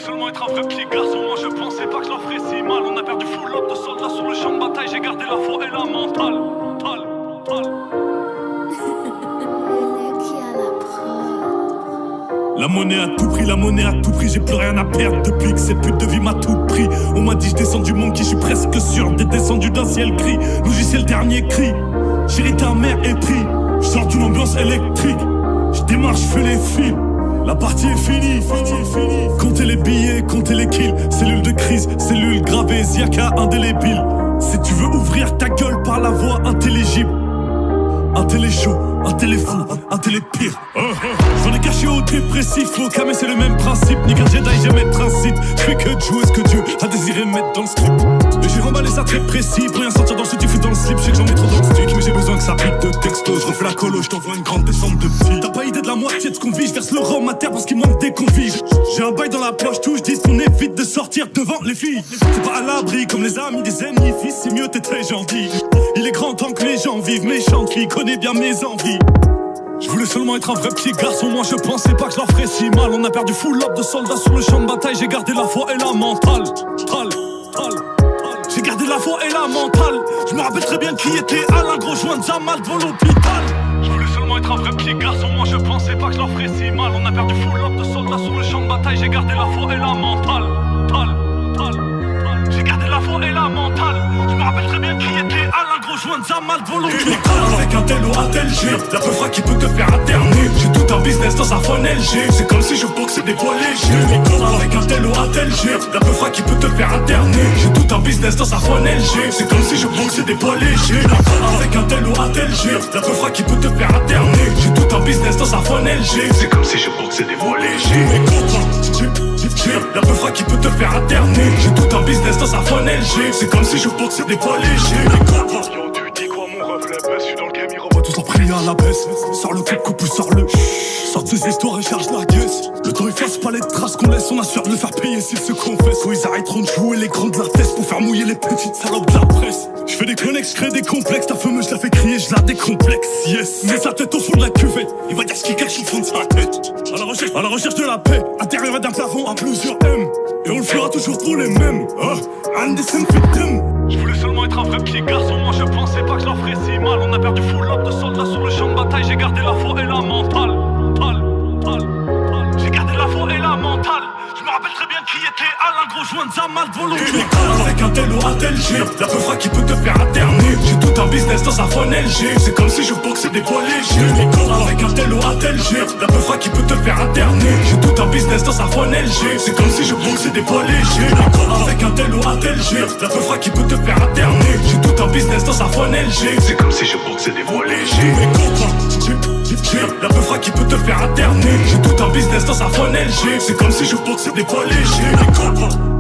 seulement être un vrai petit garçon. Moi je pensais pas que je leur ferais si mal. On a perdu full lot de soldats sur le champ de bataille. J'ai gardé la foi et la mentale. La monnaie à tout prix, la monnaie à tout prix. J'ai plus rien à perdre depuis que cette pute de vie m'a tout pris. On m'a dit je descends du monde qui je suis presque sûr d'être descendu d'un ciel gris. Nous j'y c'est le dernier cri. Chérie ta mère est pris. Je sors d'une ambiance électrique. Je démarre, je fais les fils. La partie est finie. Comptez les billets, comptez les kills. Cellule de crise, cellule gravée, Ziaka indélébile. Si tu veux ouvrir ta gueule par la voix intelligible. Un télé chaud, un télé fou, un télé pire. J'en ai caché au dépressif, au camé c'est le même principe. Ni qu'un Jedi, j'aime être un Sith. Je fais que de jouer ce que Dieu a désiré mettre dans le script. Et j'ai remballé ça très précis, pour rien sortir dans le sud, tu fous dans le slip. Je sais que j'en mets trop dans le stick, mais j'ai besoin que ça pique de texto. Je refais la colo, je t'envoie une grande descente de petits. T'as pas idée de la moitié de ce qu'on vit, je verse le rhum à terre parce qu'il manque des convives. J'ai un bail dans la poche, tout je dis qu'on évite de sortir devant les filles. C'est pas à l'abri comme les amis des ennemis, fils, c'est mieux t'es très gentil. Il est grand temps que les gens vivent méchants, qui connaît bien mes envies. Je voulais seulement être un vrai petit garçon, moi je pensais pas que je leur ferais si mal. On a perdu full up de soldats sur le champ de bataille, j'ai gardé la foi et la mentale. J'ai gardé la foi et la mentale. Je me rappelle très bien qui était Alain Grosjean de Zamal devant l'hôpital. Je voulais seulement être un vrai petit garçon, moi je pensais pas que je leur ferais si mal. On a perdu full up de soldats sur le champ de bataille, j'ai gardé la foi et la mentale. J'ai gardé la foi et la mentale. Je me rappelle très bien qui était Alain Grosjean de Zamal devant l'hôpital. Avec un tel ou un tel G, la peu fera qui peut te faire interner. J'ai tout un business dans un phone LG. C'est comme si je boxais des poids légers. Avec un tel ou un tel G, la peu fera qui peut te faire interner. J'ai tout un business dans un phone LG. C'est comme si je boxais des poids légers. Avec un tel ou un tel G, la peu fera qui peut te faire interner. J'ai tout un business dans un phone LG. C'est comme si je boxais des poids légers. La peu fera qui peut te faire interner. J'ai tout un business dans un phone LG. C'est comme si je boxais des poids légers. Yo, tu dis quoi mon reflet baisse, je suis dans le game, il revoit Tous en prier à la baisse. Sors le coupe ou sors-le. Sors tes histoires et charge la caisse. Le temps efface pas les traces qu'on laisse. On assure de le faire payer s'ils se confessent. Ou ils arrêteront de jouer les grands de la tête pour faire mouiller les petites salopes de la presse. Je fais des connexes, je crée des complexes. Ta fameuse, je la fais crier, je la décomplexe. Yes, mets sa tête au fond de la cuvette. Il va dire ce qu'il cache au fond de sa tête. À la recherche de la paix, intérieur d'un plafond à plusieurs M. Et on le fera toujours pour les mêmes. Je voulais seulement être un vrai petit garçon, moi je pensais pas que je leur ferais si mal. On a perdu full up de soldats sur le champ de bataille, j'ai gardé la foi et la mentale. J'ai gardé la foi et la mentale. Je me rappelle très bien qui était Alain Grosjean de Zamal devant l'hôpital. Avec un tel ou un tel G, la peu fera qui peut te faire interner. J'ai tout un business dans un phone LG. C'est comme si je boxais des poids légers. Avec un tel ou un tel G, la peu fera qui peut te faire interner. J'ai tout un business dans un phone LG. C'est comme si je boxais des poids légers. Avec un tel ou un tel G, la peu fera qui peut te faire interner. J'ai tout un business dans un phone LG. C'est comme si je boxais des poids légers. La peu fera qui peut te faire interner. J'ai tout un business dans un phone LG. C'est comme si je boxais des poids légers.